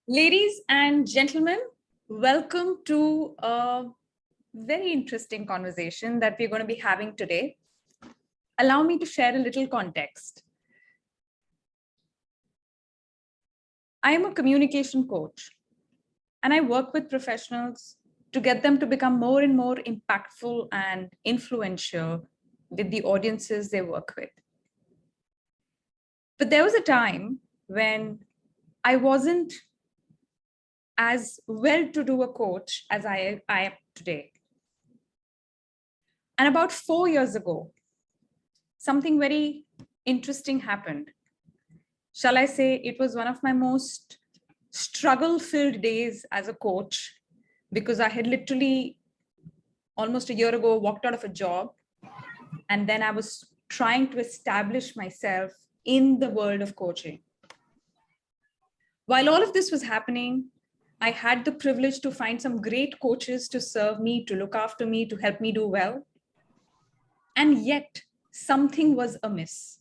Ladies and gentlemen, welcome to a very interesting conversation that we're going to be having today. Allow me to share a little context. I am a communication coach, and I work with professionals to get them to become more and more impactful and influential with the audiences they work with. But there was a time when I wasn't as well-to-do a coach as I am today. And about 4 years ago, something very interesting happened. Shall I say it was one of my most struggle-filled days as a coach, because I had literally almost a year ago walked out of a job, and then I was trying to establish myself in the world of coaching. While all of this was happening, I had the privilege to find some great coaches to serve me, to look after me, to help me do well. And yet something was amiss.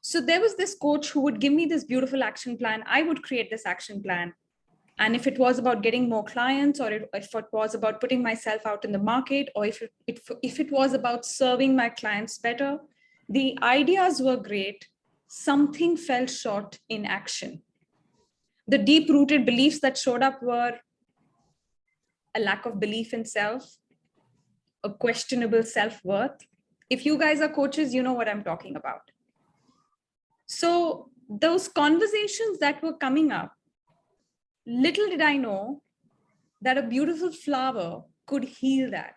So there was this coach who would give me this beautiful action plan. I would create this action plan. And if it was about getting more clients, or if it was about putting myself out in the market, or if it was about serving my clients better, the ideas were great. Something fell short in action. The deep-rooted beliefs that showed up were a lack of belief in self, a questionable self-worth. If you guys are coaches, you know what I'm talking about. So those conversations that were coming up, little did I know that a beautiful flower could heal that.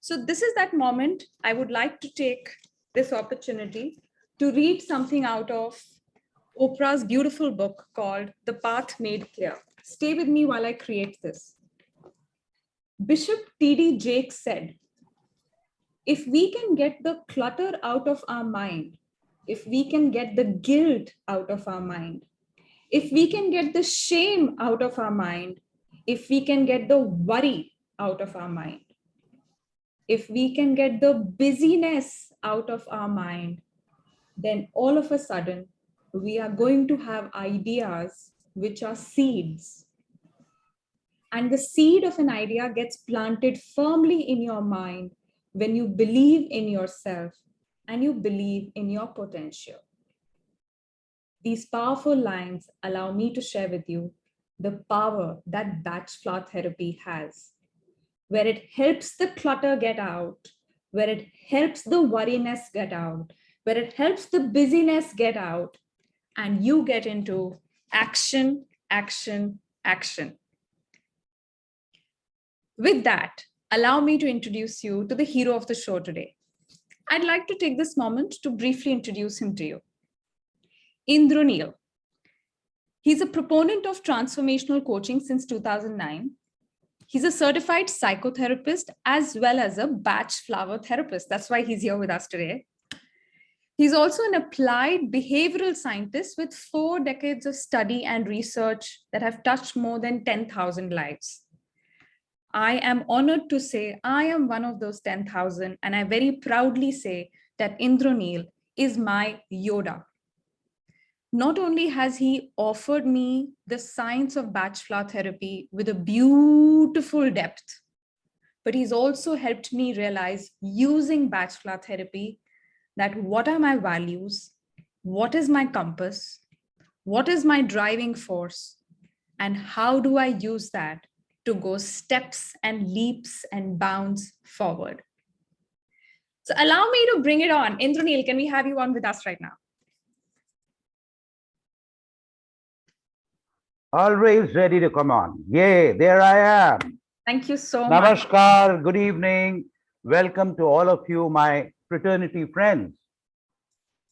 So this is that moment. I would like to take this opportunity to read something out of Oprah's beautiful book called The Path Made Clear. Stay with me while I create this. Bishop T.D. Jakes said, if we can get the clutter out of our mind, if we can get the guilt out of our mind, if we can get the shame out of our mind, if we can get the worry out of our mind, if we can get the busyness out of our mind, then all of a sudden, we are going to have ideas which are seeds. And the seed of an idea gets planted firmly in your mind when you believe in yourself and you believe in your potential. These powerful lines allow me to share with you the power that batch flower therapy has, where it helps the clutter get out, where it helps the worriness get out, where it helps the busyness get out, and you get into action, action, action. With that, allow me to introduce you to the hero of the show today. I'd like to take this moment to briefly introduce him to you. Indranil. He's a proponent of transformational coaching since 2009. He's a certified psychotherapist as well as a batch flower therapist. That's why he's here with us today. He's also an applied behavioral scientist with 4 decades of study and research that have touched more than 10,000 lives. I am honored to say I am one of those 10,000, and I very proudly say that Indranil is my Yoda. Not only has he offered me the science of batch flower therapy with a beautiful depth, but he's also helped me realize using batch flower therapy that what are my values, what is my compass, what is my driving force, and how do I use that to go steps and leaps and bounds forward. So allow me to bring it on. Indranil, can we have you on with us right now? Always ready to come on. Yay, there I am. Thank you so much. Namaskar, good evening. Welcome to all of you, my fraternity friends.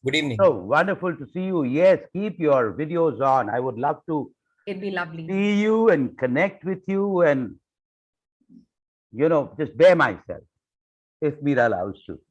Good evening. So wonderful to see you. Yes, keep your videos on. I would love to It'd be lovely. see you and connect with you and, just bear myself if Mira allows to.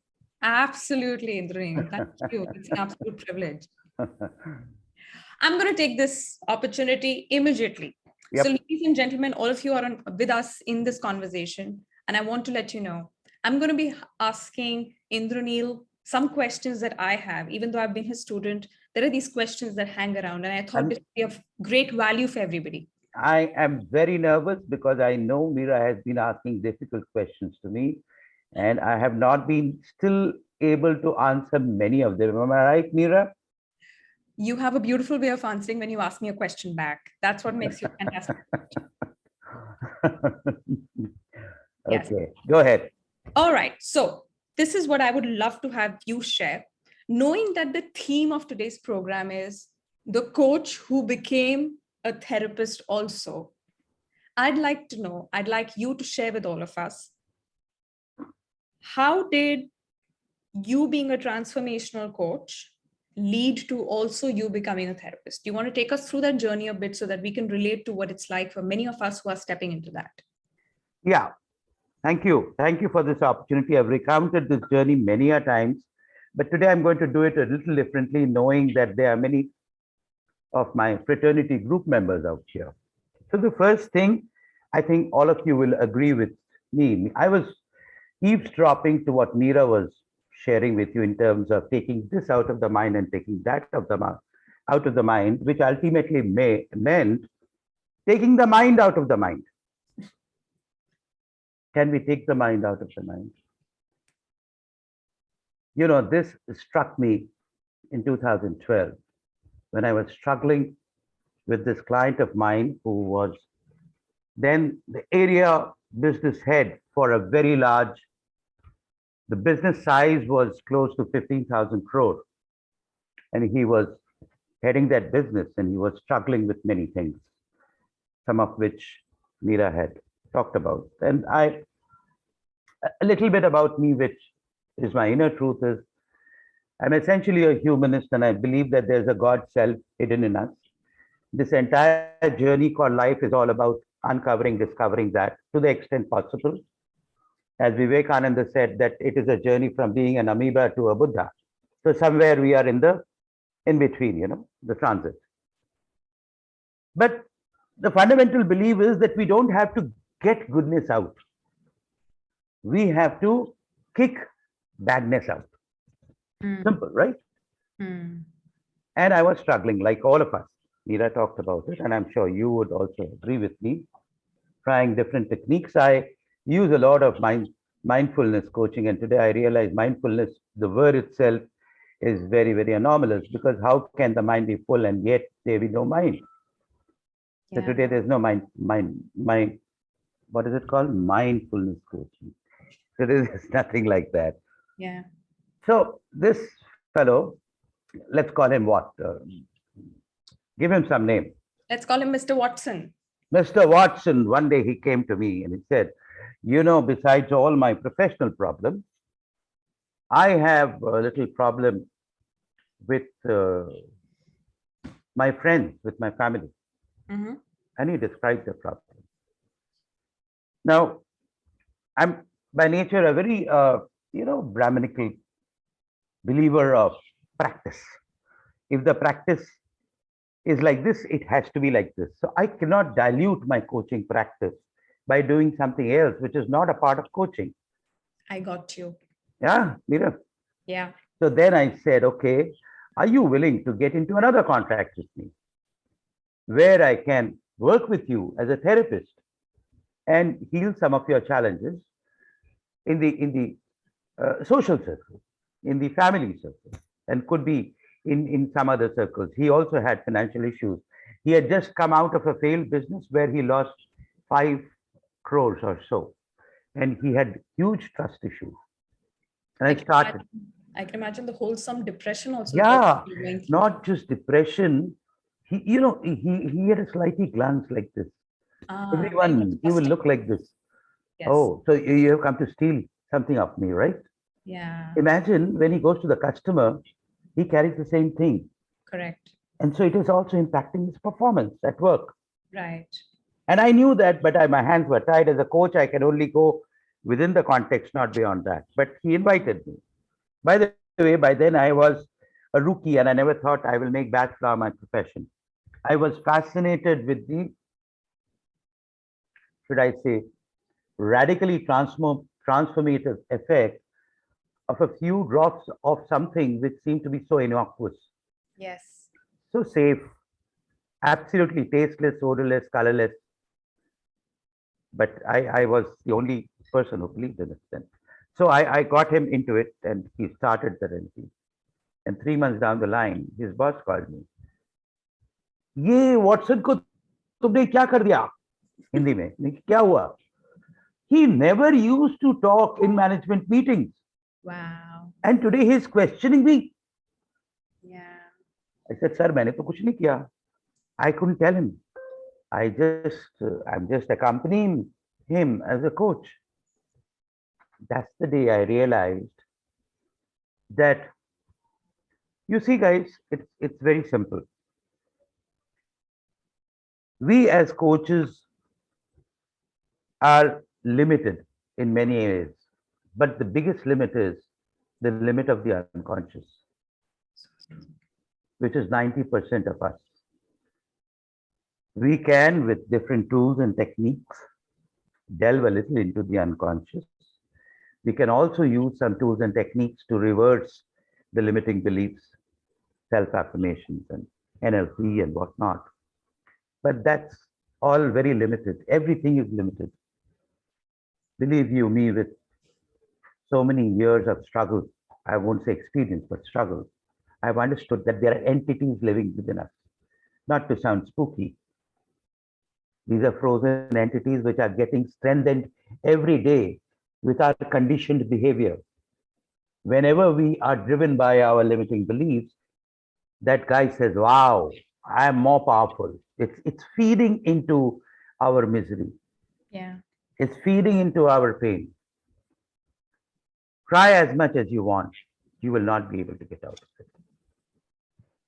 Absolutely, Indranil. Thank you. It's an absolute privilege. I'm going to take this opportunity immediately. Yep. So ladies and gentlemen, all of you are with us in this conversation. And I want to let you know, I'm going to be asking Indranil some questions that I have, even though I've been his student, there are these questions that hang around, and I thought this would be of great value for everybody. I am very nervous because I know Mira has been asking difficult questions to me, and I have not been still able to answer many of them. Am I right, Mira? You have a beautiful way of answering when you ask me a question back. That's what makes you fantastic. Yes. Okay, go ahead. All right. So this is what I would love to have you share. Knowing that the theme of today's program is the coach who became a therapist also, I'd like to know, I'd like you to share with all of us, how did you being a transformational coach lead to also you becoming a therapist? Do you want to take us through that journey a bit so that we can relate to what it's like for many of us who are stepping into that? Yeah, thank you. Thank you for this opportunity. I've recounted this journey many a times, but today I'm going to do it a little differently, knowing that there are many of my fraternity group members out here. So the first thing, I think all of you will agree with me. I was eavesdropping to what Mira was sharing with you in terms of taking this out of the mind and taking that out of the mind, which ultimately meant taking the mind out of the mind. Can we take the mind out of the mind? You know, this struck me in 2012 when I was struggling with this client of mine who was then the area business head for a very large, the business size was close to 15,000 crore. And he was heading that business and he was struggling with many things, some of which Mira had talked about. And a little bit about me, which is my inner truth, is I'm essentially a humanist and I believe that there's a God self hidden in us. This entire journey called life is all about uncovering, discovering that to the extent possible. As Vivekananda said, that it is a journey from being an amoeba to a Buddha. So somewhere we are in between, you know, the transit. But the fundamental belief is that we don't have to get goodness out. We have to kick badness out. Simple, right? And I was struggling like all of us. Mira talked about it, and I'm sure you would also agree with me. Trying different techniques. I use a lot of mindfulness coaching, and today I realize mindfulness, the word itself, is very, very anomalous, because how can the mind be full and yet there be no mind? So today there's no mind, what is it called? Mindfulness coaching. So there's nothing like that. Yeah. So this fellow, let's call him what? Give him some name. Let's call him Mr. Watson. Mr. Watson, one day he came to me and he said, you know, besides all my professional problems, I have a little problem with my friends, with my family. And he described the problem. Now, I'm by nature a very, Brahminical believer of practice. If the practice is like this, it has to be like this. So I cannot dilute my coaching practice by doing something else, which is not a part of coaching. I got you. Yeah, Mira. Yeah. So then I said, okay, are you willing to get into another contract with me where I can work with you as a therapist and heal some of your challenges in the social circle, in the family circle, and could be in some other circles. He also had financial issues. He had just come out of a failed business where he lost 5 crores or so, and he had huge trust issues. And I started. I can imagine the wholesome depression also. Yeah, not just depression. He had a slightly glance like this. Everyone, he will look like this. Yes. Oh, so you have come to steal something of me, right? Yeah. Imagine when he goes to the customer, he carries the same thing. Correct. And so it is also impacting his performance at work. Right. And I knew that, but my hands were tied. As a coach, I can only go within the context, not beyond that. But he invited me. By the way, by then I was a rookie and I never thought I will make bachelor my profession. I was fascinated with the, should I say, radically transformative effect of a few drops of something which seemed to be so innocuous, Yes. so safe, absolutely tasteless, odorless, colorless. But I was the only person who believed in it then. So I got him into it and he started the remedy. And 3 months down the line, his boss called me. ये Watson को तुमने क्या कर दिया हिंदी में क्या हुआ he never used to talk in management meetings. Wow. And today he's questioning me. Yeah. I said, sir, मैंने तो कुछ नहीं किया. I couldn't tell him. I'm just accompanying him as a coach. That's the day I realized that, you see, guys, it's very simple. We as coaches are limited in many areas, but the biggest limit is the limit of the unconscious, which is 90% of us. We can, with different tools and techniques, delve a little into the unconscious. We can also use some tools and techniques to reverse the limiting beliefs, self-affirmations and NLP and whatnot. But that's all very limited. Everything is limited. Believe you me, with so many years of struggle, I won't say experience, but struggle, I've understood that there are entities living within us. Not to sound spooky, these are frozen entities which are getting strengthened every day with our conditioned behavior. Whenever we are driven by our limiting beliefs, that guy says, wow, I am more powerful. It's feeding into our misery. Yeah. It's feeding into our pain. Try as much as you want, you will not be able to get out of it.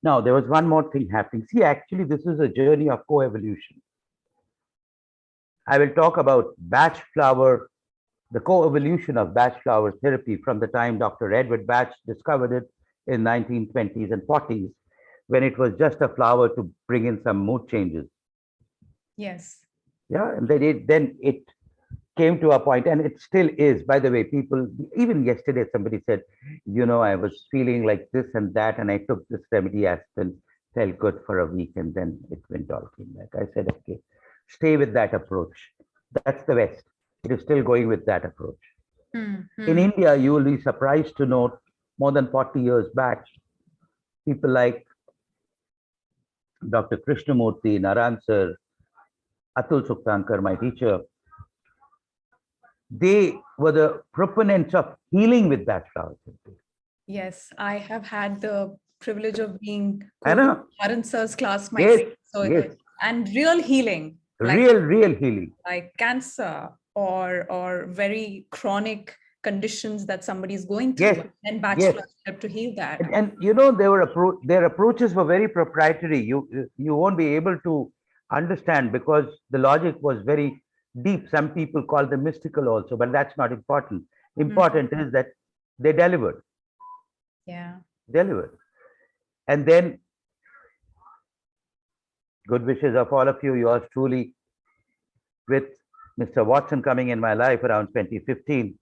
Now, there was one more thing happening. See, actually, this is a journey of co-evolution. I will talk about Bach flower, the co-evolution of Bach flower therapy from the time Dr. Edward Bach discovered it in 1920s and 40s, when it was just a flower to bring in some mood changes. Yes. Yeah, and then it came to a point, and it still is. By the way, people, even yesterday, somebody said, I was feeling like this and that, and I took this remedy aspirin, felt good for a week, and then it went all came back. I said, okay, stay with that approach. That's the West. It is still going with that approach. In India, you will be surprised to note more than 40 years back, people like Dr. Krishnamurti, Naran sir, Atul Suktankar, my teacher, they were the proponents of healing with Bach flower therapy. Yes, I have had the privilege of being I know. Karan sir's class myself. Yes, So, yes. and real healing, Real healing. like cancer or very chronic conditions that somebody is going through. Yes, And Bach yes. flowers help to heal that. And their approaches were very proprietary. You won't be able to understand because the logic was very deep. Some people call them mystical also, but that's not important. Important is that they delivered. Yeah. Delivered. And then good wishes of all of you, yours truly, with Mr. Watson coming in my life around 2015,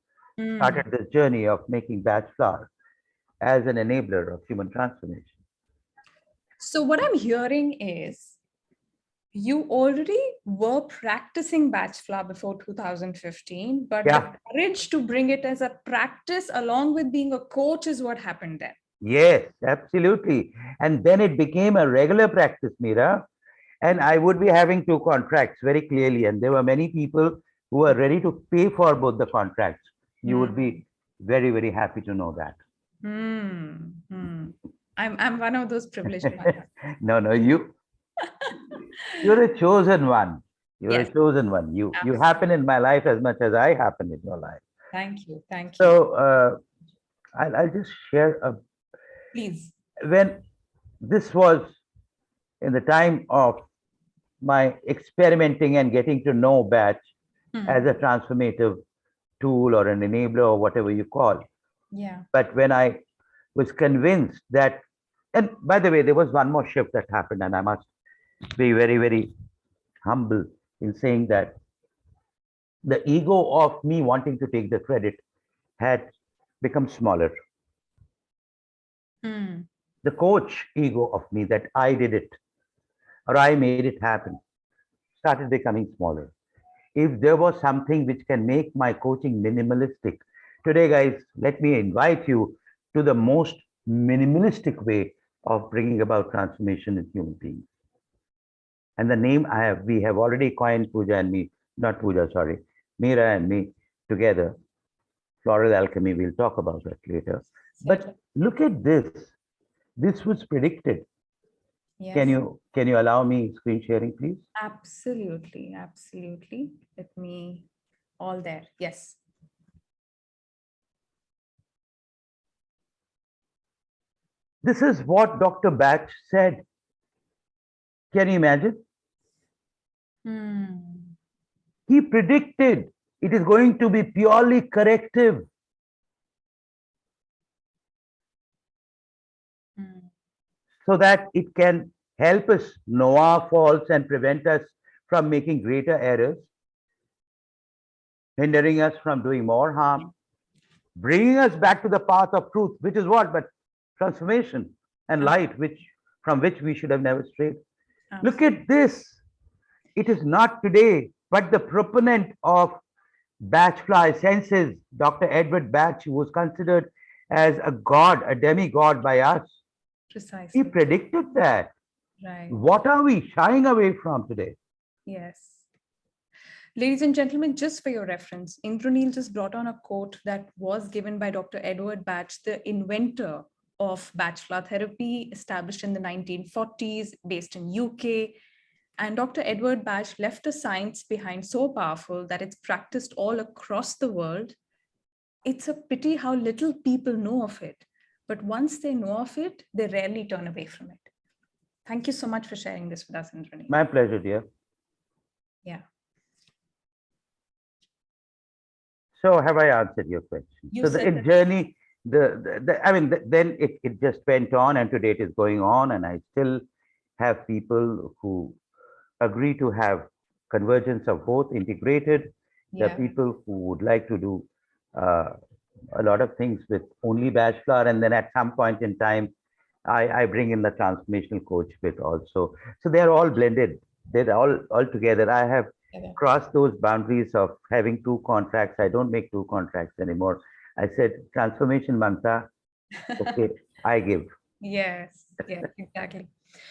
started this journey of making Bach flower as an enabler of human transformation. So what I'm hearing is you already were practicing Bach flower before 2015, but the courage to bring it as a practice along with being a coach is what happened then. Yes, absolutely. And then it became a regular practice, Mira. And I would be having 2 contracts very clearly. And there were many people who were ready to pay for both the contracts. You would be very, very happy to know that. I'm one of those privileged ones. No, you're a chosen one. You're Yes. a chosen one. You happen in my life as much as I happen in your life. Thank you. Thank you. So I'll just share Please. When this was in the time of my experimenting and getting to know Bach as a transformative tool or an enabler or whatever you call. Yeah. But when I was convinced that, and by the way, there was one more shift that happened, and I must be very, very humble in saying that the ego of me wanting to take the credit had becomes smaller. Hmm. The coach ego of me that I did it or I made it happen started becoming smaller. If there was something which can make my coaching minimalistic, today, guys, let me invite you to the most minimalistic way of bringing about transformation in human beings. And the name we have already coined Pooja and me, not Pooja, sorry, Mira and me together, Floral Alchemy. We'll talk about that later. But look at this. This was predicted. Yes. Can you allow me screen sharing, please? Absolutely. Absolutely. Let me all there. Yes. This is what Dr. Bach said. Can you imagine? Hmm. He predicted it is going to be purely corrective. Hmm. So that it can help us know our faults and prevent us from making greater errors, hindering us from doing more harm, bringing us back to the path of truth, which is what? But transformation and light, from which we should have never strayed. Look at this. It is not today, but the proponent of Bachfly senses, Dr. Edward Bach, who was considered as a god, a demigod by us. Precisely. He predicted that. Right. What are we shying away from today? Yes. Ladies and gentlemen, just for your reference, Indranil just brought on a quote that was given by Dr. Edward Bach, the inventor of Bach flower therapy, established in the 1940s, based in UK. And Dr. Edward Bach left a science behind so powerful that it's practiced all across the world. It's a pity how little people know of it. But once they know of it, they rarely turn away from it. Thank you so much for sharing this with us, Indranil. My pleasure, dear. Yeah. So have I answered your question? You So said the journey, then it just went on, and today it is going on, and I still have people who agree to have convergence of both integrated. There are yeah. people who would like to do a lot of things with only batch flower, and then at some point in time, I bring in the transformational coach with also. So they're all blended. They're all together. I have crossed those boundaries of having two contracts. I don't make two contracts anymore. I said transformation manta. Okay, I give. Yes, yes, exactly.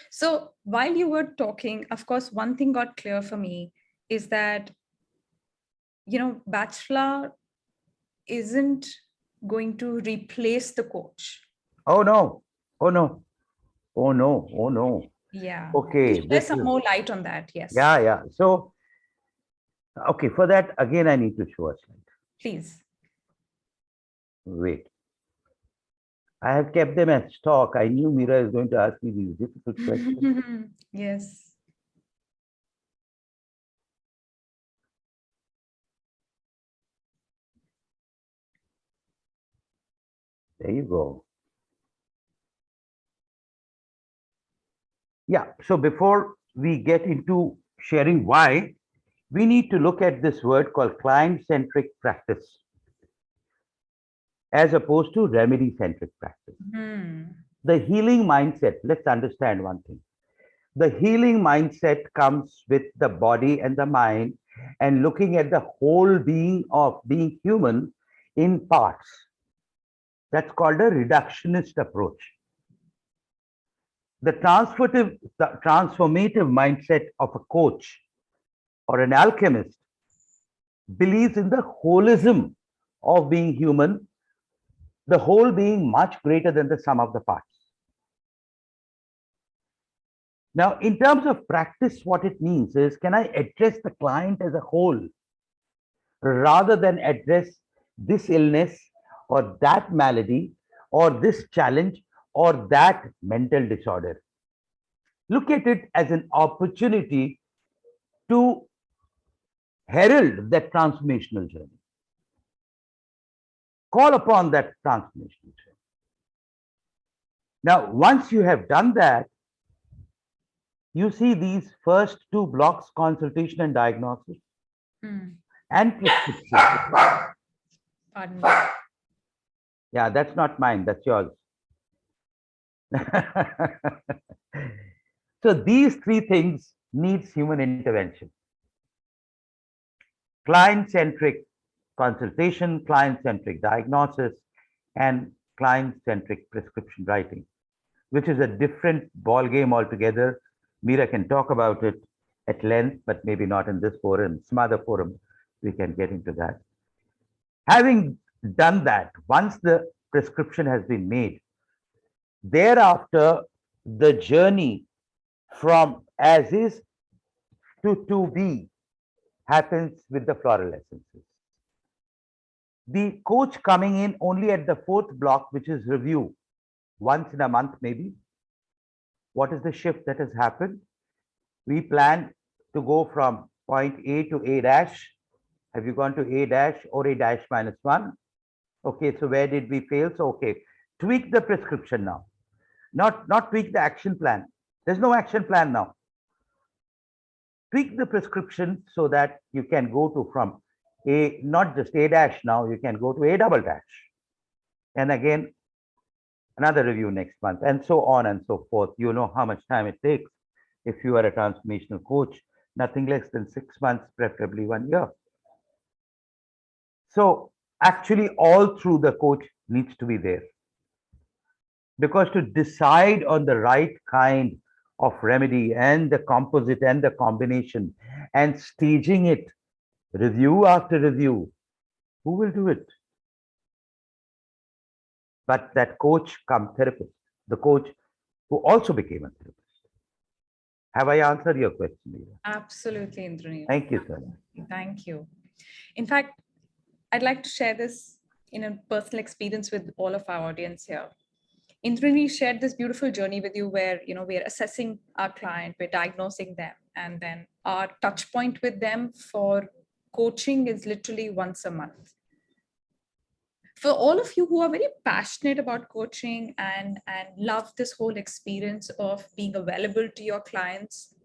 So while you were talking, of course, one thing got clear for me is that, Bachelor isn't going to replace the coach. Oh no. Oh no. Oh no. Oh no. Yeah. Okay, Please share this some is more light on that. Yes, yeah. So okay, for that again I need to show a slide. please. Wait. I have kept them as stock. I knew Mira is going to ask me these difficult questions. Yes. There you go. Yeah, so before we get into sharing why, we need to look at this word called client-centric practice as opposed to remedy-centric practice. The healing mindset, let's understand one thing. The healing mindset comes with the body and the mind and looking at the whole being of being human in parts. That's called a reductionist approach. The transformative mindset of a coach or an alchemist believes in the holism of being human, the whole being much greater than the sum of the parts. Now, in terms of practice, what it means is, can I address the client as a whole rather than address this illness or that malady or this challenge or that mental disorder? Look at it as an opportunity to herald that transformational journey. Call upon that transformational journey. Now, once you have done that, you see these first two blocks, consultation and diagnosis, and prescription. Pardon me. Yeah, that's not mine, that's yours. So these three things needs human intervention. Client-centric consultation, client-centric diagnosis, and client-centric prescription writing, which is a different ball game altogether. Mira can talk about it at length, but maybe not in this forum. Some other forum, we can get into that. Having done that, once the prescription has been made, thereafter, the journey from as is to be happens with the floral essences. The coach coming in only at the fourth block, which is review, once in a month maybe. What is the shift that has happened? We plan to go from point A to A dash. Have you gone to A dash or A dash minus 1? Okay, so where did we fail? So, okay, tweak the prescription now. Not tweak the action plan. There's no action plan now. Tweak the prescription so that you can go to from A, not just A dash now, you can go to A double dash. And again, another review next month, and so on and so forth. You know how much time it takes. If you are a transformational coach, nothing less than 6 months, preferably 1 year. So actually all through the coach needs to be there. Because to decide on the right kind of remedy and the composite and the combination and staging it review after review, who will do it? But that coach come therapist, the coach who also became a therapist. Have I answered your question, Mira? Absolutely, Indranil. Thank you, sir. Thank you. In fact, I'd like to share this in a personal experience with all of our audience here. Indranil shared this beautiful journey with you where, we're assessing our client, we're diagnosing them, and then our touch point with them for coaching is literally once a month. For all of you who are very passionate about coaching and love this whole experience of being available to your clients,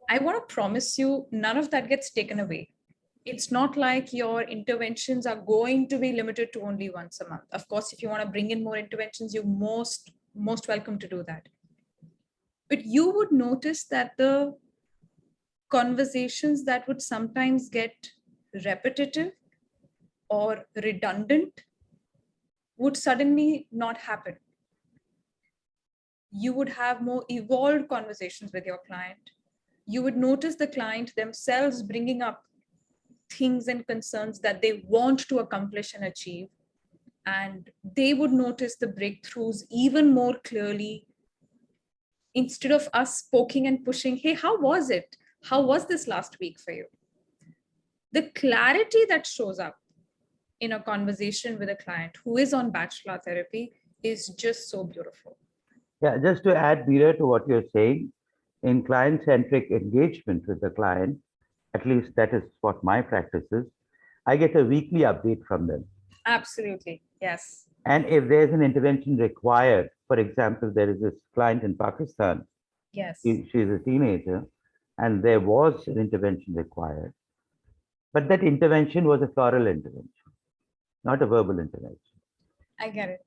I want to promise you none of that gets taken away. It's not like your interventions are going to be limited to only once a month. Of course, if you want to bring in more interventions, you're most welcome to do that. But you would notice that the conversations that would sometimes get repetitive or redundant would suddenly not happen. You would have more evolved conversations with your client. You would notice the client themselves bringing up things and concerns that they want to accomplish and achieve. And they would notice the breakthroughs even more clearly instead of us poking and pushing. Hey, how was it? How was this last week for you? The clarity that shows up in a conversation with a client who is on bachelor therapy is just so beautiful. Yeah, just to add, Mira, to what you're saying, in client-centric engagement with the client, at least that is what my practice is, I get a weekly update from them. Absolutely, yes. And if there's an intervention required, for example, there is this client in Pakistan, Yes. she's a teenager, and there was an intervention required. But that intervention was a floral intervention, not a verbal intervention. I get it.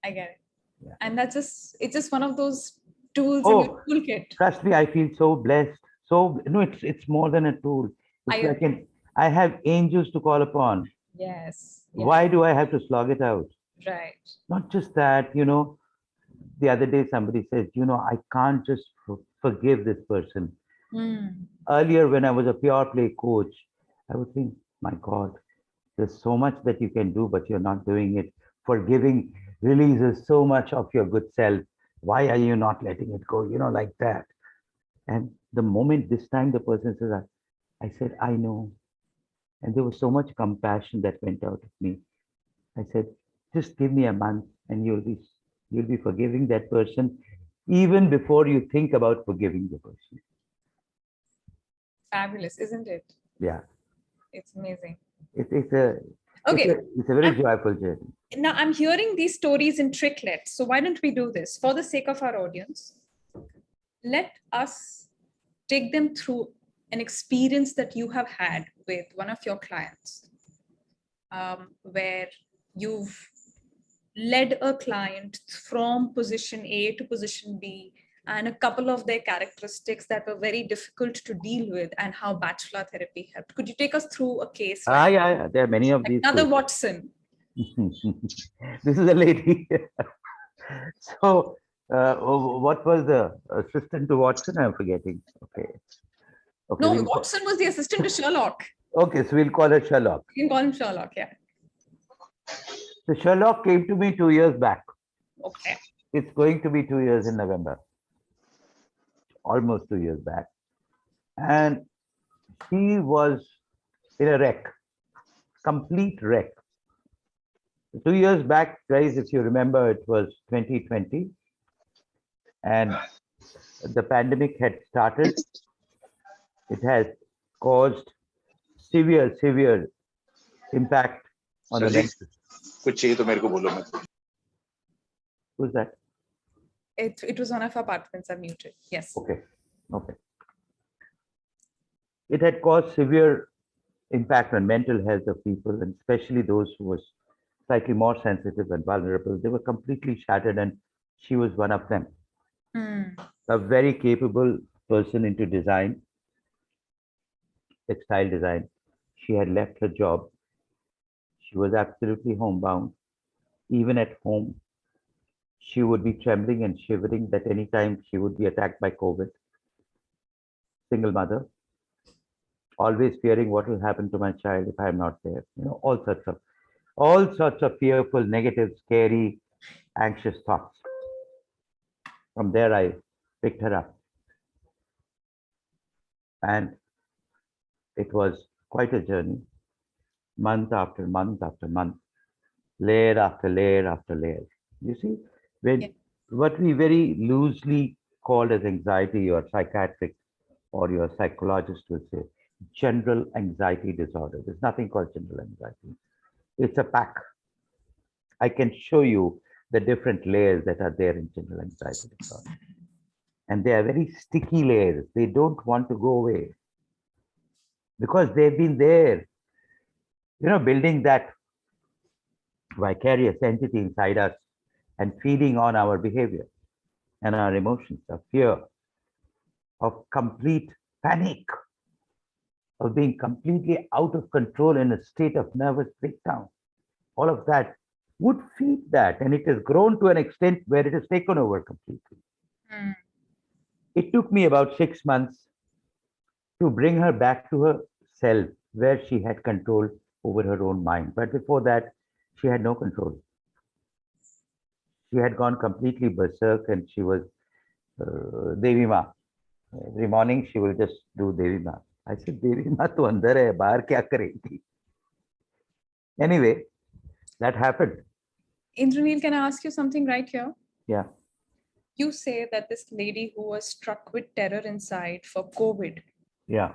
Yeah. And it's just one of those tools in your toolkit. Trust me, I feel so blessed. So no, it's more than a tool. It's I have angels to call upon. Yes. Why do I have to slog it out? Right. Not just that, the other day somebody says, I can't just forgive this person. Earlier, when I was a pure play coach, I would think, my God, there's so much that you can do, but you're not doing it. Forgiving releases so much of your good self. Why are you not letting it go? Like that. And the moment this time the person says, I said, I know. And there was so much compassion that went out of me. I said, just give me a month and you'll be forgiving that person even before you think about forgiving the person. Fabulous, isn't it? Yeah. It's amazing. It's a very joyful journey. Now I'm hearing these stories in tricklets. So why don't we do this for the sake of our audience? Let us take them through an experience that you have had with one of your clients, where you've led a client from position A to position B, and a couple of their characteristics that were very difficult to deal with, and how bachelor therapy helped. Could you take us through a case like, Yeah. There are many of these another cases. Watson? This is a lady. So, what was the assistant to Watson? I'm forgetting. Okay. No, we'll Watson was the assistant to Sherlock. okay, so we'll call her Sherlock. You can call him Sherlock, yeah. So Sherlock came to me 2 years back. Okay. It's going to be 2 years in November. Almost 2 years back. And he was in a wreck, complete wreck. 2 years back, guys, if you remember, it was 2020. And the pandemic had started. It has caused severe impact on the sir ji mental. कुछ चाहिए तो मेरे को बोलो मैं Who's that? It was one of our participants. I'm muted. Yes. Okay. It had caused severe impact on mental health of people, and especially those who were slightly more sensitive and vulnerable. They were completely shattered, and she was one of them. A very capable person into design, textile design. She had left her job. She was absolutely homebound. Even at home, she would be trembling and shivering that any time she would be attacked by COVID. Single mother, always fearing what will happen to my child if I am not there. All sorts of fearful, negative, scary, anxious thoughts. From there, I picked her up. And it was quite a journey, month after month after month, layer after layer after layer. You see, what we very loosely call as anxiety, or psychiatric or your psychologist will say, general anxiety disorder. There's nothing called general anxiety. It's a pack. I can show you the different layers that are there in general anxiety disorder. And they are very sticky layers. They don't want to go away because they've been there, building that vicarious entity inside us and feeding on our behavior and our emotions of fear, of complete panic, of being completely out of control in a state of nervous breakdown. All of that would feed that, and it has grown to an extent where it has taken over completely. It took me about 6 months to bring her back to herself, where she had control over her own mind. But before that, she had no control. She had gone completely berserk, and she was Devi Ma. Every morning, she will just do Devi Ma. I said, Devi Ma to andar hai, bahar kya karegi? Anyway, that happened. Indranil, can I ask you something right here? Yeah. You say that this lady who was struck with terror inside for COVID, Yeah.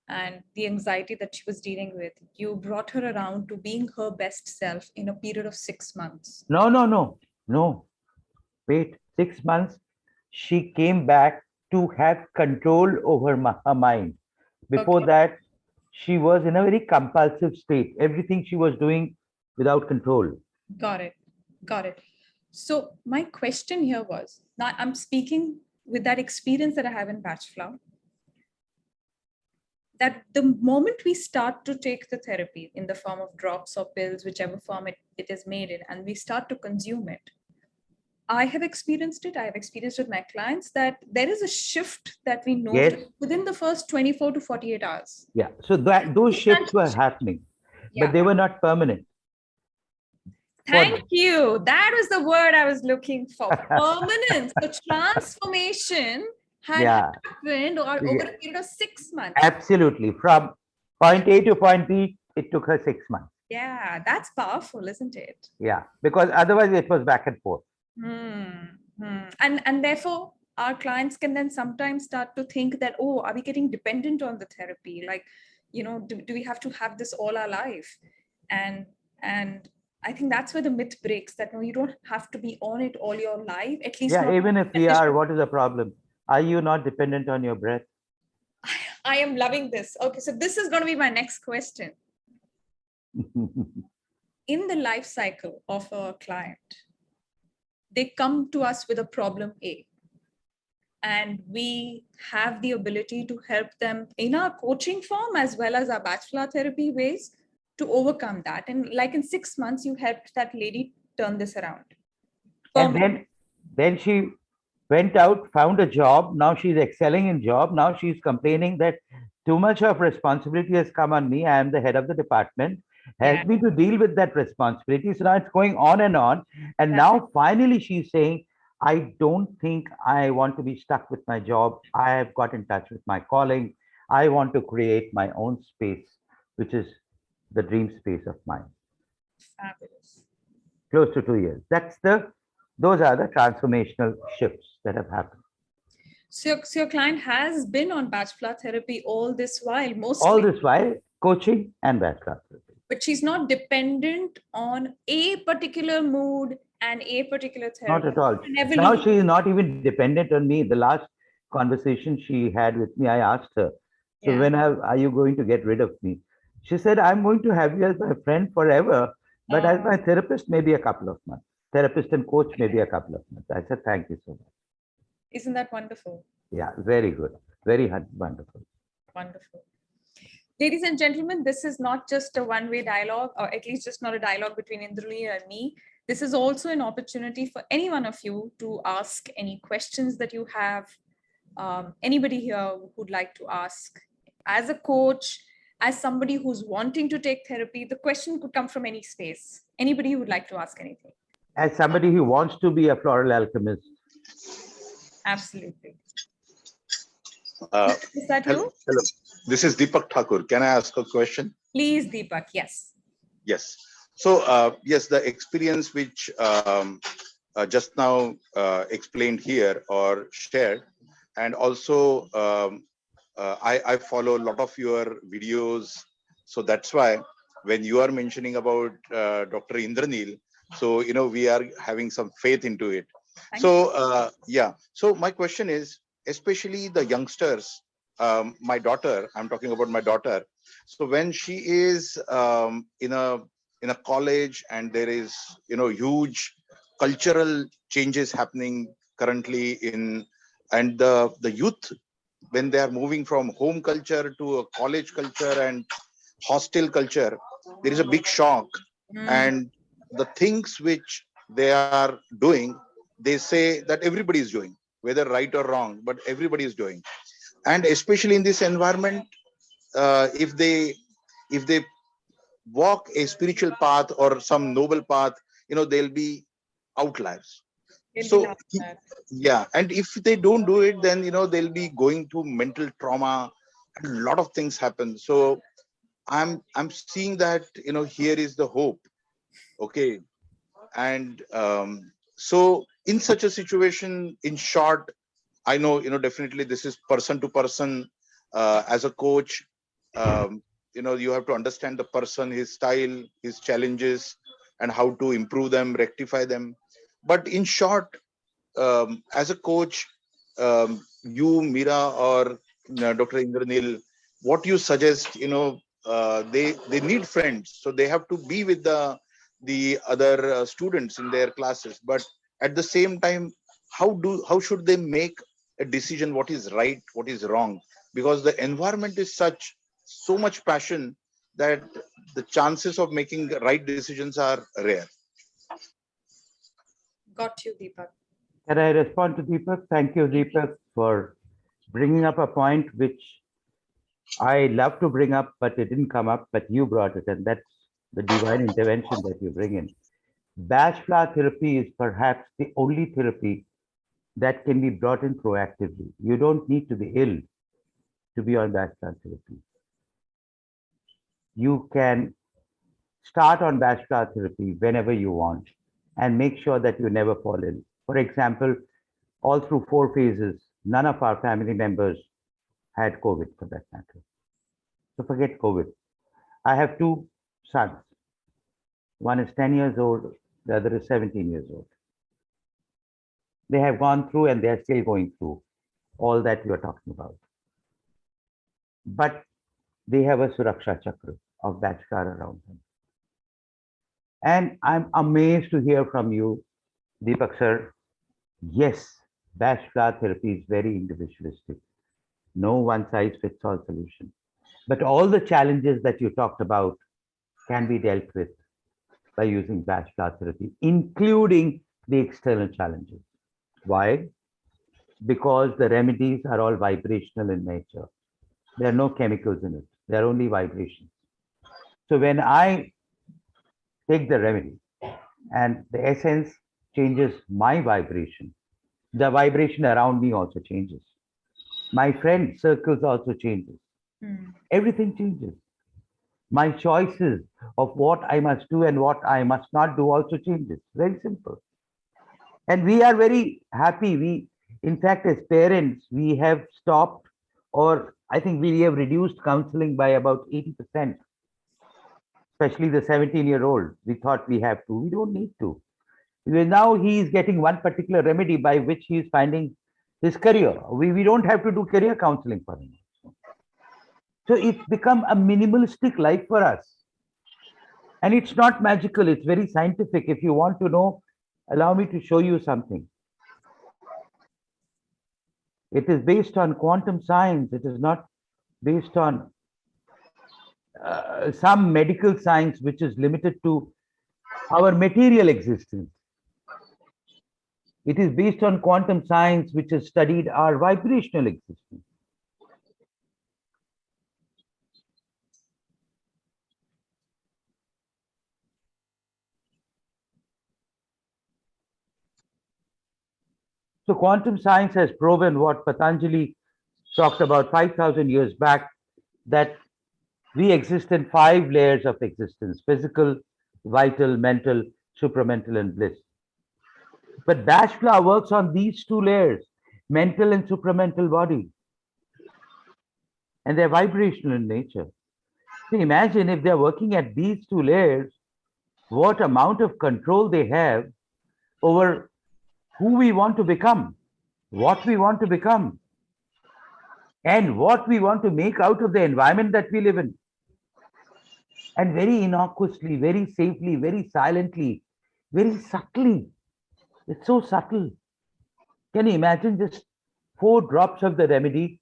and the anxiety that she was dealing with, you brought her around to being her best self in a period of 6 months. No. Wait, 6 months. She came back to have control over her mind. Before that, she was in a very compulsive state. Everything she was doing without control. Got it. So my question here was, now I'm speaking with that experience that I have in Bachelor, that the moment we start to take the therapy in the form of drops or pills, whichever form it is made in, and we start to consume it, I have experienced with my clients, that there is a shift that we notice within the first 24 to 48 hours. Yeah, so those shifts were happening, but they were not permanent. Thank you. That was the word I was looking for. Permanence. The transformation had happened over a period of 6 months. Absolutely. From point A to point B, it took her 6 months. Yeah, that's powerful, isn't it? Yeah, because otherwise it was back and forth. And therefore, our clients can then sometimes start to think that, oh, are we getting dependent on the therapy? Like, do we have to have this all our life? And I think that's where the myth breaks, that no, you don't have to be on it all your life, at least. Yeah, even if we are, what is the problem? Are you not dependent on your breath? I am loving this. Okay, so this is going to be my next question. in the life cycle of a client, they come to us with a problem A, and we have the ability to help them in our coaching form as well as our bachelor therapy ways to overcome that. And like in 6 months, you helped that lady turn this around. And then she went out, found a job. Now she's excelling in job. Now she's complaining that too much of responsibility has come on me. I am the head of the department. Help me to deal with that responsibility. So now it's going on and on. And now finally she's saying, I don't think I want to be stuck with my job. I have got in touch with my calling. I want to create my own space, which is the dream space of mine. Fabulous. Close to 2 years. Those are the transformational shifts that have happened. So your client has been on bachelor therapy all this while, mostly. All this while, coaching and bachelor therapy. But she's not dependent on a particular mood and a particular therapy. Not at all. Now she is not even dependent on me. The last conversation she had with me, I asked her, so when are you going to get rid of me? She said, I'm going to have you as my friend forever, but as my therapist, maybe a couple of months. Therapist and coach, maybe a couple of months. I said, thank you so much. Isn't that wonderful? Yeah, very good. Very wonderful. Wonderful. Ladies and gentlemen, this is not just a one-way dialogue, or at least just not a dialogue between Indraneel and me. This is also an opportunity for any one of you to ask any questions that you have. Anybody here who'd like to ask. As a coach, as somebody who's wanting to take therapy, the question could come from any space. Anybody who would like to ask anything. As somebody who wants to be a floral alchemist. Absolutely. Is that you? Hello. This is Deepak Thakur. Can I ask a question? Please, Deepak. Yes. Yes. So, yes, the experience which just now explained here or shared, and also I follow a lot of your videos. So that's why when you are mentioning about Dr. Indraneel, so, we are having some faith into it. So, yeah. So my question is, especially the youngsters, my daughter, I'm talking about my daughter. So when she is in a college and there is, huge cultural changes happening currently and the youth, when they are moving from home culture to a college culture and hostel culture, there is a big shock. And the things which they are doing, they say that everybody is doing, whether right or wrong, but everybody is doing. And especially in this environment, if they walk a spiritual path or some noble path, they'll be outliers. So yeah, and if they don't do it, then they'll be going through mental trauma, and a lot of things happen. So I'm seeing that here is the hope. Okay. And so in such a situation, in short, I know definitely this is person to person. As a coach, you have to understand the person, his style, his challenges, and how to improve them, rectify them. But in short, as a coach, you, Mira, or Dr. Indraneel, what you suggest, they need friends, so they have to be with the other students in their classes. But at the same time, how should they make a decision? What is right, what is wrong? Because the environment is so much passion that the chances of making right decisions are rare. Got you, Deepak. Can I respond to Deepak? Thank you, Deepak, for bringing up a point which I love to bring up, but it didn't come up, but you brought it, and that's the divine intervention that you bring in. Bachelor therapy is perhaps the only therapy that can be brought in proactively. You don't need to be ill to be on bachelor therapy. You can start on bachelor therapy whenever you want and make sure that you never fall ill. For example, all through 4 phases, none of our family members had COVID for that matter. So forget COVID. I have 2 sons. One is 10 years old, the other is 17 years old. They have gone through and they are still going through all that you are talking about. But they have a Suraksha Chakra of Bachkar around them. And I'm amazed to hear from you, Deepak sir. Yes, Bash flower therapy is very individualistic. No one size fits all solution. But all the challenges that you talked about can be dealt with by using Bash flower therapy, including the external challenges. Why? Because the remedies are all vibrational in nature. There are no chemicals in it. They are only vibrations. So when I take the remedy and the essence changes my vibration, the vibration around me also changes. My friend circles also changes. Everything changes. My choices of what I must do and what I must not do also changes. Very simple. And we are very happy. We, in fact, as parents, we have stopped, or I think we have reduced counseling by about 80%, especially the 17-year-old. We thought we have to. We don't need to. Because now he is getting one particular remedy by which he is finding his career. We don't have to do career counseling for him. So it's become a minimalistic life for us. And it's not magical, it's very scientific. If you want to know, allow me to show you something. It is based on quantum science. It is not based on some medical science which is limited to our material existence. It is based on quantum science which has studied our vibrational existence. So quantum science has proven what Patanjali talked about 5,000 years back, that we exist in 5 layers of existence: physical, vital, mental, supramental, and bliss. But Bashfla works on these 2 layers, mental and supramental body, and they're vibrational in nature. So imagine if they're working at these 2 layers, what amount of control they have over who we want to become, what we want to become, and what we want to make out of the environment that we live in. And very innocuously, very safely, very silently, very subtly. It's so subtle. Can you imagine just 4 drops of the remedy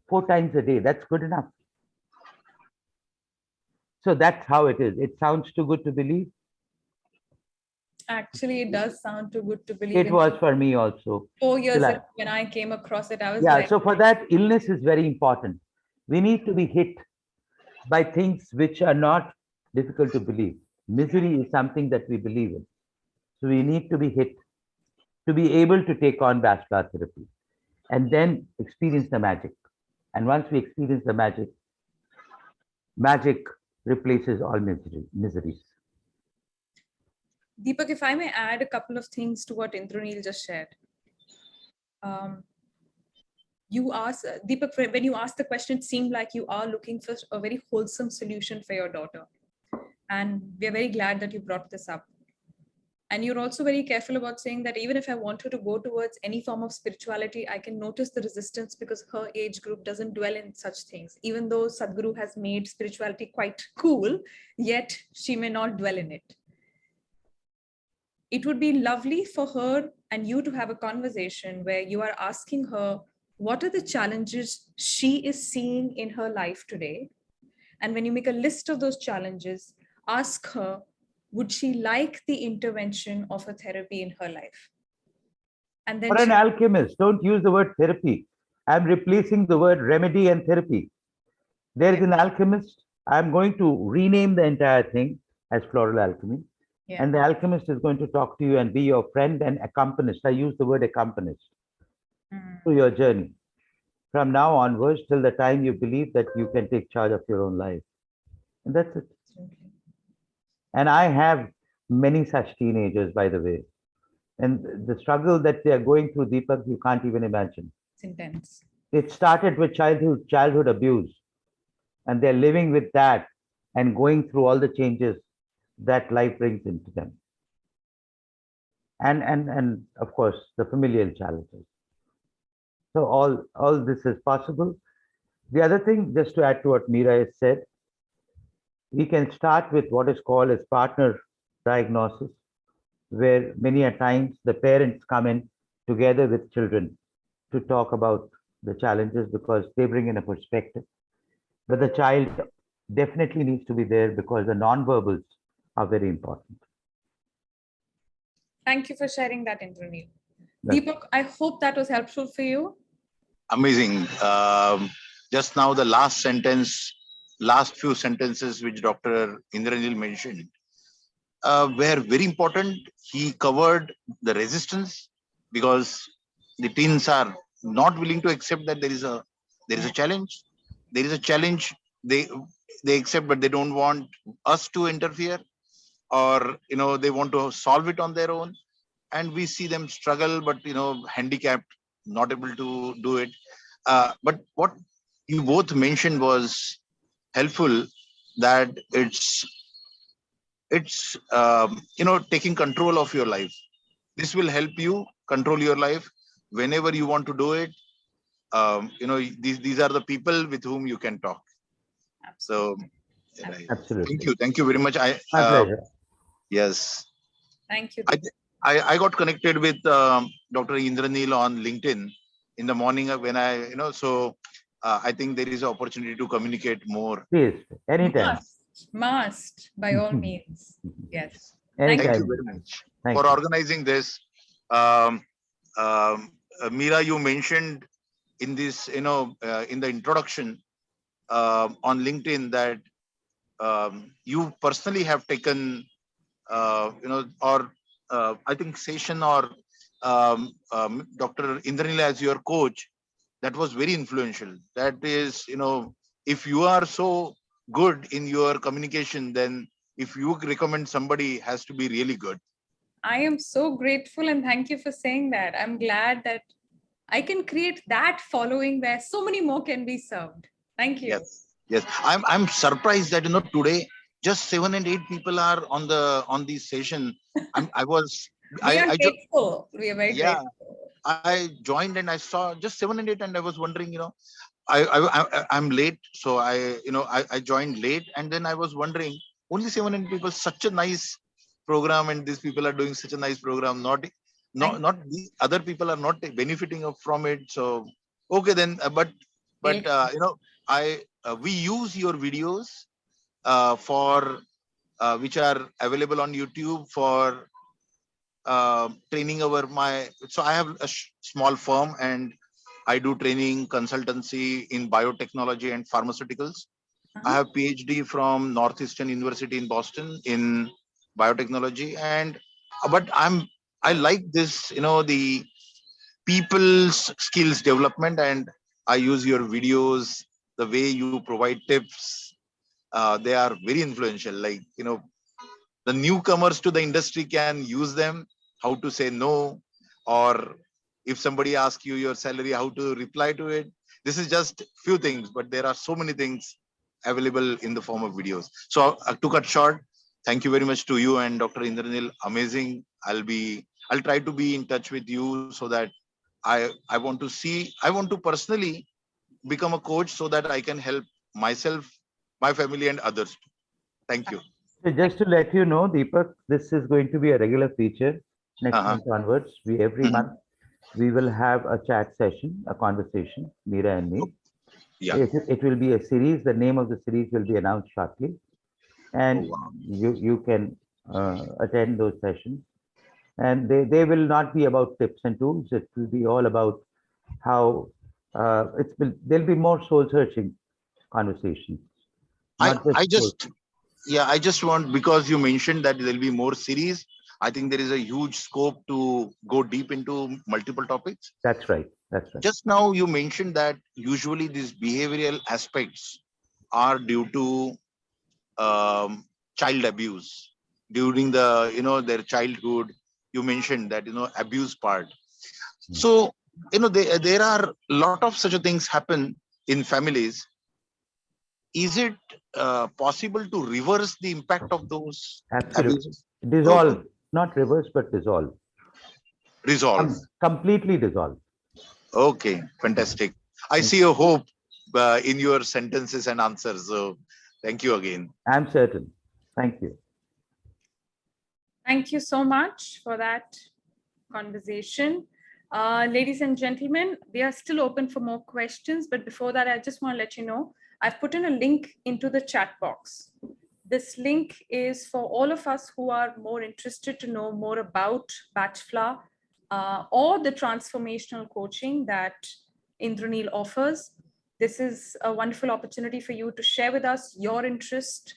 4 times a day? That's good enough. So that's how it is. It sounds too good to believe. Actually, it does sound too good to believe. It was for me also. 4 years ago, when I came across it, I was like, so for that, illness is very important. We need to be hit by things which are not difficult to believe. Misery is something that we believe in. So we need to be hit to be able to take on vascular therapy and then experience the magic. And once we experience the magic, magic replaces all miseries. Deepak, if I may add a couple of things to what Indranil just shared. You asked, Deepak, when you asked the question, it seemed like you are looking for a very wholesome solution for your daughter. And we're very glad that you brought this up. And you're also very careful about saying that even if I want her to go towards any form of spirituality, I can notice the resistance because her age group doesn't dwell in such things. Even though Sadhguru has made spirituality quite cool, yet she may not dwell in it. It would be lovely for her and you to have a conversation where you are asking her, what are the challenges she is seeing in her life today? And when you make a list of those challenges, ask her, would she like the intervention of a therapy in her life? And then for an alchemist, don't use the word therapy. I'm replacing the word remedy and therapy. There is an alchemist. I'm going to rename the entire thing as floral alchemy. Yeah. And the alchemist is going to talk to you and be your friend and accompanist. I use the word accompanist to your journey. From now onwards, till the time you believe that you can take charge of your own life. And that's it. And I have many such teenagers, by the way. And the struggle that they are going through, Deepak, you can't even imagine. It's intense. It started with childhood abuse. And they're living with that and going through all the changes that life brings into them. And of course, the familial challenges. So all this is possible. The other thing, just to add to what Mira has said, we can start with what is called as partner diagnosis, where many a times the parents come in together with children to talk about the challenges because they bring in a perspective. But the child definitely needs to be there because the non-verbals are very important. Thank you for sharing that interview. That's- Deepak, I hope that was helpful for you. Amazing. Just now, the last few sentences which Dr. Indranil mentioned were very important. He covered the resistance because the teens are not willing to accept that there is a challenge. There is a challenge. They accept, but they don't want us to interfere, or they want to solve it on their own. And we see them struggle, but handicapped, not able to do it. But what you both mentioned was helpful, that it's taking control of your life. This will help you control your life whenever you want to do it. These are the people with whom you can talk. So right. Absolutely. Thank you very much. My pleasure. Yes, Thank you. I got connected with Dr. Indranil on LinkedIn in the morning when so I think there is an opportunity to communicate more. Please, anytime. Must, by all means. Yes. Thank Anytime. you very much Thank for you. organizing this. Mira, you mentioned in this, in the introduction on LinkedIn that you personally have taken, or I think session or Dr. Indranil as your coach. That was very influential. That is, if you are so good in your communication, then if you recommend somebody, has to be really good. I am so grateful and thank you for saying that. I'm glad that I can create that following where so many more can be served. Thank you. Yes. I'm surprised that today just 7 and 8 people are on this session. We are grateful. We are very grateful. I joined and I saw just 7 and 8, and I was wondering, I'm late, so I joined late, and then I was wondering, only 7 and 8 people, such a nice program, and these people are doing such a nice program. Not the other people are not benefiting from it. So okay then, but we use your videos for which are available on YouTube for training so I have a small firm and I do training consultancy in biotechnology and pharmaceuticals. I have PhD from Northeastern University in Boston in biotechnology, but I like this, the people's skills development, and I use your videos, the way you provide tips. They are very influential. Like, the newcomers to the industry can use them, how to say no, or if somebody asks you your salary, how to reply to it. This is just few things, but there are so many things available in the form of videos. So to cut short, thank you very much to you and Dr. Indranil. Amazing. I'll try to be in touch with you so that I want to personally become a coach so that I can help myself, my family, and others. Thank you. So just to let you know, Deepak, this is going to be a regular feature next month onwards. Every month we will have a chat session, a conversation, Mira and me. Yeah. It will be a series. The name of the series will be announced shortly, and you can attend those sessions. And they will not be about tips and tools. It will be all about how there'll be more soul searching conversations. I just want, because you mentioned that there'll be more series, I think there is a huge scope to go deep into multiple topics. That's right. Just now you mentioned that usually these behavioral aspects are due to child abuse during their childhood. You mentioned that abuse part. So there are a lot of such things happen in families. Is it possible to reverse the impact of those abuses? Dissolve, not reverse, but dissolve. Resolve. Completely dissolve. Okay, fantastic. I see a hope in your sentences and answers. So thank you again. I'm certain. Thank you. Thank you so much for that conversation. Ladies and gentlemen, we are still open for more questions, but before that, I just want to let you know, I've put in a link into the chat box. This link is for all of us who are more interested to know more about Bachelor or the transformational coaching that Indraneel offers. This is a wonderful opportunity for you to share with us your interest.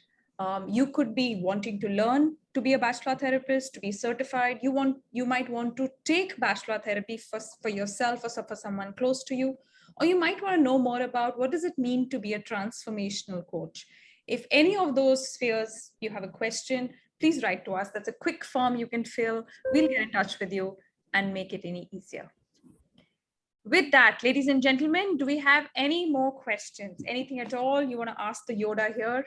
You could be wanting to learn to be a bachelor therapist, to be certified. You might want to take bachelor therapy for yourself or for someone close to you, or you might want to know more about what does it mean to be a transformational coach. If any of those spheres you have a question, please write to us. That's a quick form you can fill. We'll get in touch with you and make it any easier. With that, ladies and gentlemen, do we have any more questions? Anything at all you want to ask the Yoda here?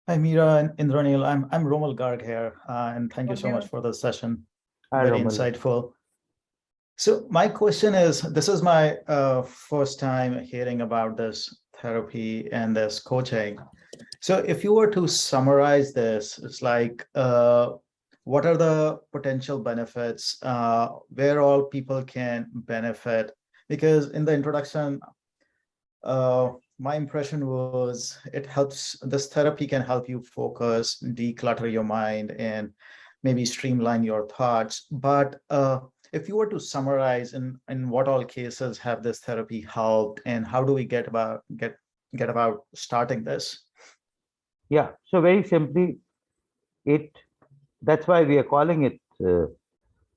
Hi, Mira and Indraneel. I'm Romal Garg here, and thank you so Romal. much for the session. Hi, Very Romal. insightful. So my question is, this is my first time hearing about this therapy and this coaching. So if you were to summarize this, it's like, what are the potential benefits, where all people can benefit? Because in the introduction, my impression was this therapy can help you focus, declutter your mind, and maybe streamline your thoughts. But if you were to summarize in what all cases have this therapy helped, and how do we get about starting this? Yeah, so very simply, that's why we are calling it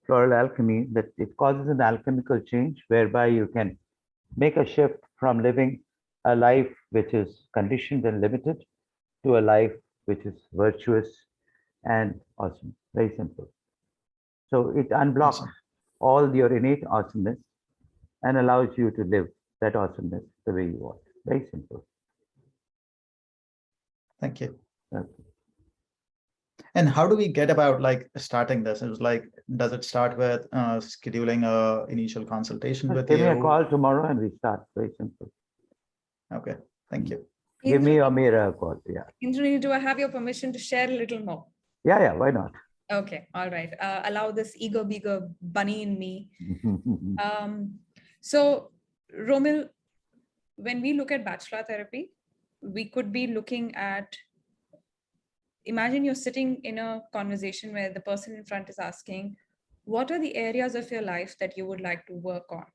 floral alchemy, that it causes an alchemical change whereby you can make a shift from living a life which is conditioned and limited to a life which is virtuous and awesome. Very simple. So it unblocks Awesome. all your innate awesomeness and allows you to live that awesomeness the way you want. Very simple. Thank you. Okay. And how do we get about like starting this? It was like, does it start with scheduling a initial consultation Just with give me a you? call tomorrow and we start. Very simple. Okay, thank you. Give me or Mira a call. Yeah. Indraneel, do I have your permission to share a little more? Yeah, why not? Okay, all right. Allow this ego bigger bunny in me. So, Romil, when we look at bachelor therapy, we could be looking at, imagine you're sitting in a conversation where the person in front is asking, what are the areas of your life that you would like to work on?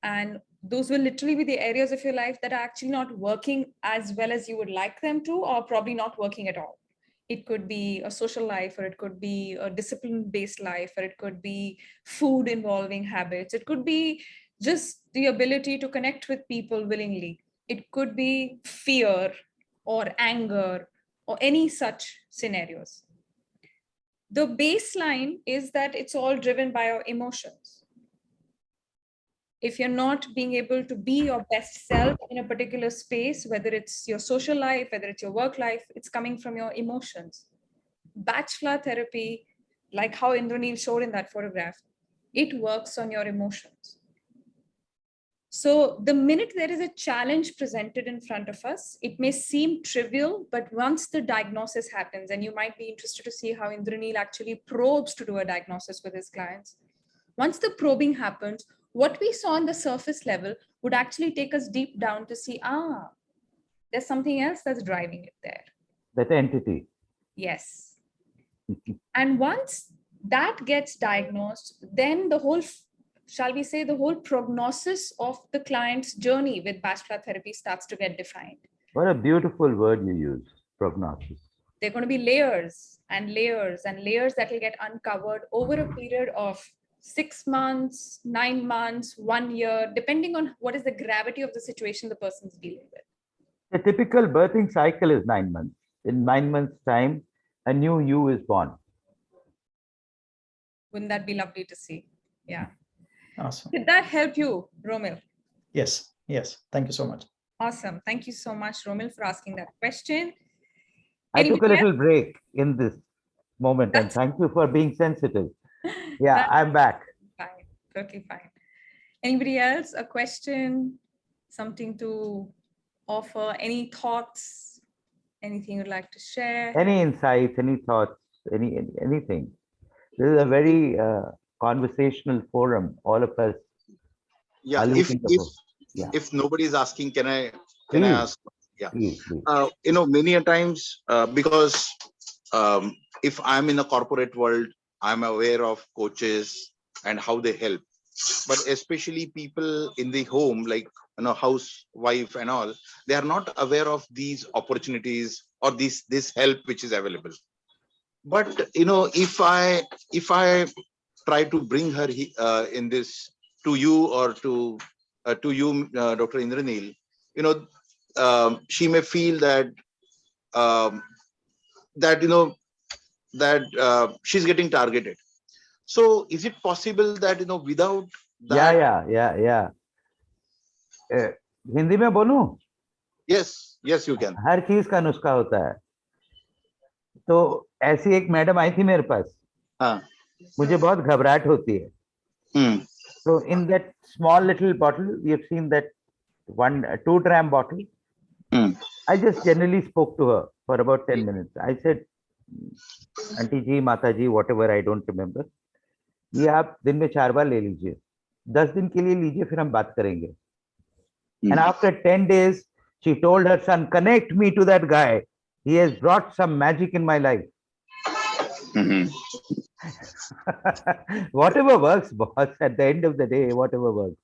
And those will literally be the areas of your life that are actually not working as well as you would like them to, or probably not working at all. It could be a social life, or it could be a discipline-based life, or it could be food involving habits. It could be just the ability to connect with people willingly. It could be fear or anger or any such scenarios. The baseline is that it's all driven by our emotions. If you're not being able to be your best self in a particular space, whether it's your social life, whether it's your work life, it's coming from your emotions. Bachelor therapy, like how Indraneel showed in that photograph, it works on your emotions. So the minute there is a challenge presented in front of us, it may seem trivial, but once the diagnosis happens, and you might be interested to see how Indraneel actually probes to do a diagnosis with his clients. Once the probing happens, what we saw on the surface level would actually take us deep down to see, there's something else that's driving it there. That entity. Yes. And once that gets diagnosed, then the whole, shall we say, the whole prognosis of the client's journey with bachelor therapy starts to get defined. What a beautiful word you use, prognosis. There are going to be layers and layers and layers that will get uncovered over a period of 6 months, 9 months, 1 year, depending on what is the gravity of the situation the person's dealing with. The typical birthing cycle is 9 months. In 9 months' time, a new you is born. Wouldn't that be lovely to see? Yeah. Awesome. Did that help you, Romil? Yes. Thank you so much. Awesome. Thank you so much, Romil, for asking that question. I took a Anybody little break in this moment, and thank you for being sensitive. Yeah, I'm back. Fine, totally fine. Anybody else? A question, something to offer, any thoughts, Anything you'd like to share? Any insights, any thoughts, anything? This is a very conversational forum. All of us Yeah, are looking for. Yeah, if nobody is asking, can I please, ask? Yeah. please, please. Many a times, because if I'm in a corporate world, I'm aware of coaches and how they help. But especially people in the home, like housewife and all, they are not aware of these opportunities or this help which is available. But if I try to bring her in this to you or to you, Dr. Indranil, she may feel that um, she's getting targeted. So is it possible that without that? Yeah. Hindi में बोलूं? Yes, you can. हर चीज का नुस्खा होता है. तो ऐसी एक मैडम आई थी मेरे पास. हाँ. मुझे बहुत घबराहट होती है. So in that small little bottle, we have seen that 2 gram bottle. I just generally spoke to her for about 10 minutes. I said, Auntie ji, Mata ji, whatever, I don't remember. ये आप दिन में 4 बार ले लीजिए. 10 दिन के लिए लीजिए, फिर हम बात करेंगे. And after 10 days, she told her son, connect me to that guy. He has brought some magic in my life. Whatever works, boss, at the end of the day, whatever works.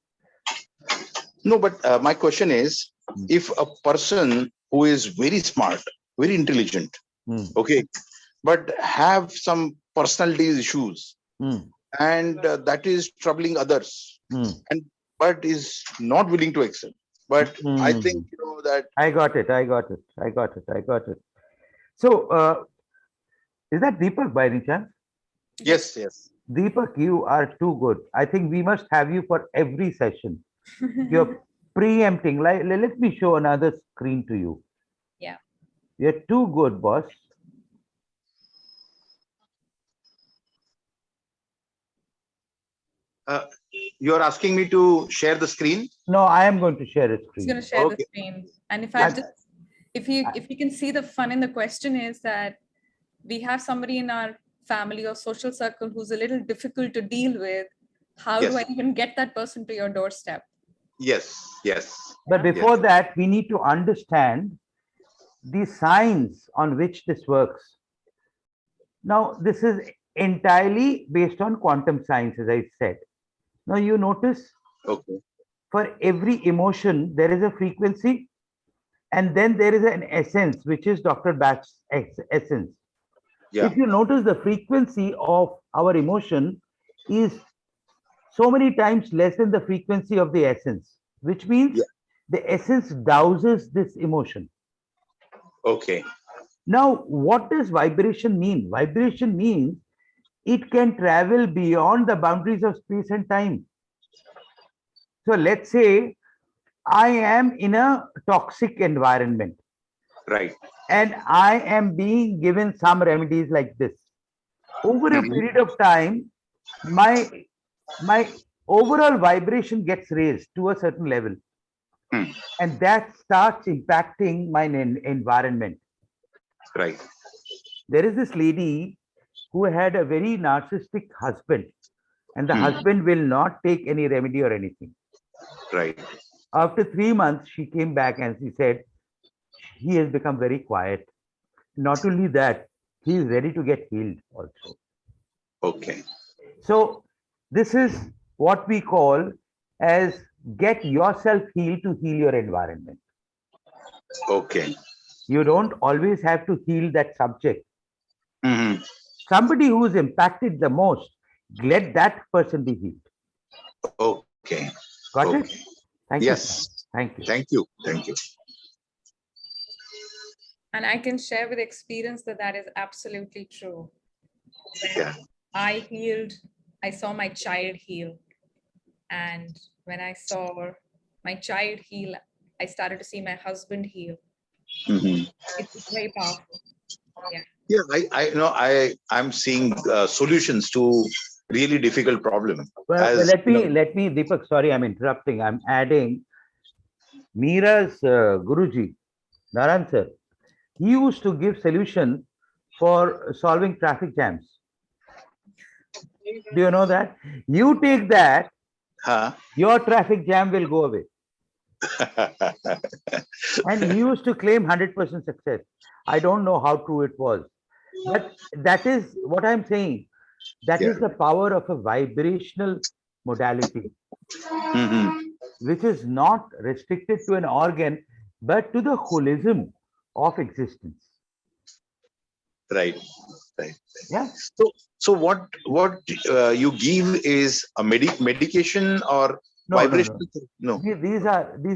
No, but my question is, if a person who is very smart, very intelligent, okay, but have some personality issues, and that is troubling others, but is not willing to accept. But I think that I got it. So is that Deepak by any chance? Yes. Deepak, you are too good. I think we must have you for every session. You're preempting. Let me show another screen to you. Yeah. You're too good, boss. You're asking me to share the screen? No, I am going to share a screen. He's going to share the screen. And if you can see, the fun in the question is that we have somebody in our family or social circle who's a little difficult to deal with. How do I even get that person to your doorstep? Yes. But before that, we need to understand the science on which this works. Now, this is entirely based on quantum science, as I said. Now, you notice, for every emotion, there is a frequency, and then there is an essence, which is Dr. Bach's essence. Yeah. If you notice, the frequency of our emotion is so many times less than the frequency of the essence, which means the essence douses this emotion. Okay. Now, what does vibration mean? Vibration means it can travel beyond the boundaries of space and time. So let's say I am in a toxic environment. Right. And I am being given some remedies like this. Over a period of time, my overall vibration gets raised to a certain level. And that starts impacting my environment. Right. There is this lady who had a very narcissistic husband, and the husband will not take any remedy or anything. Right. After 3 months, she came back and she said, he has become very quiet. Not only that, he is ready to get healed also. Okay. So this is what we call as get yourself healed to heal your environment. Okay. You don't always have to heal that subject. Somebody who is impacted the most, let that person be healed. Okay. Got it? Thank you. Thank you. And I can share with experience that is absolutely true. Yeah. I healed, I saw my child heal. And when I saw my child heal, I started to see my husband heal. It's very powerful. Yeah, I'm seeing solutions to really difficult problems. Well, let me, Deepak, sorry, I'm interrupting. I'm adding Mira's Guruji, Naran sir. He used to give solution for solving traffic jams. Do you know that? You take that, Huh? your traffic jam will go away. And he used to claim 100% success. I don't know how true it was, but that is what I'm saying. That Yeah. is the power of a vibrational modality, Mhm. which is not restricted to an organ, but to the holism of existence. Right. Right. Yeah. So what you give is a medication or No, no, vibration? no. No. These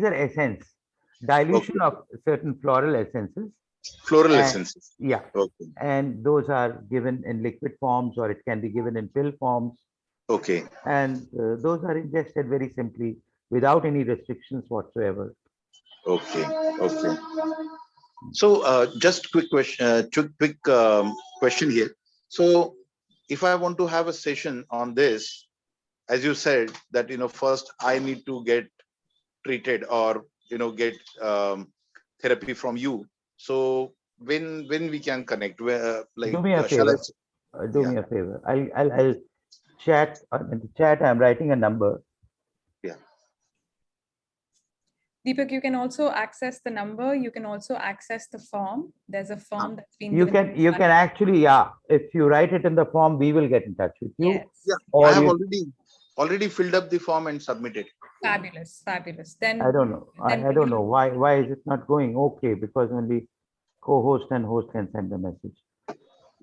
are essence, dilution Okay. of certain floral essences. Floral And essences. yeah, Okay. and those are given in liquid forms, or it can be given in pill forms. Okay. And those are ingested very simply without any restrictions whatsoever. Okay. Okay. So just quick question. Quick question here. So if I want to have a session on this, as you said that first I need to get treated or get therapy from you. So when we can connect? Do me a Shall I? favor. Do Yeah. me a favor. I'll chat in the chat. I'm writing a number. Yeah. Deepak, you can also access the number. You can also access the form. There's a form that's been You given. can actually, yeah. If you write it in the form, we will get in touch with you. Yes. Yeah. Or I have you, already filled up the form and submitted. Fabulous, fabulous. Then I don't know. then I don't know why is it not going? Okay, because only co-host and host can send the message.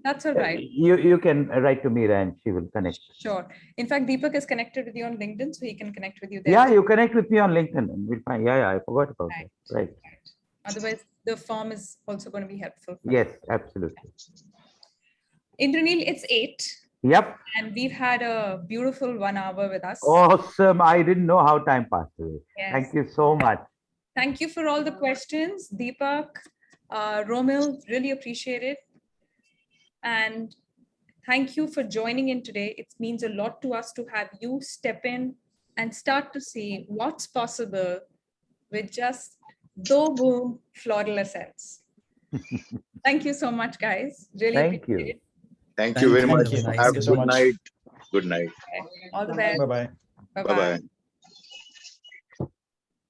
that's all right. You can write to Mira and she will connect. Sure. In fact, Deepak is connected with you on LinkedIn, so he can connect with you there. Yeah, you connect with me on LinkedIn and we'll find. Yeah, I forgot about Right. that. Right. Otherwise, the form is also going to be helpful. Yes, absolutely. Indranil, it's 8, Yep. and we've had a beautiful 1 hour with us. Awesome. I didn't know how time passed away. Yes. Thank you so much. Thank you for all the questions, Deepak, Romil, really appreciate it. And thank you for joining in today. It means a lot to us to have you step in and start to see what's possible with just do floral essence. Thank you so much, guys. Really Thank appreciate you. it. Thank you very Thank much. you. Thank Have you a so good much. night. Good night. All the best. Bye-bye. Bye-bye. Bye bye.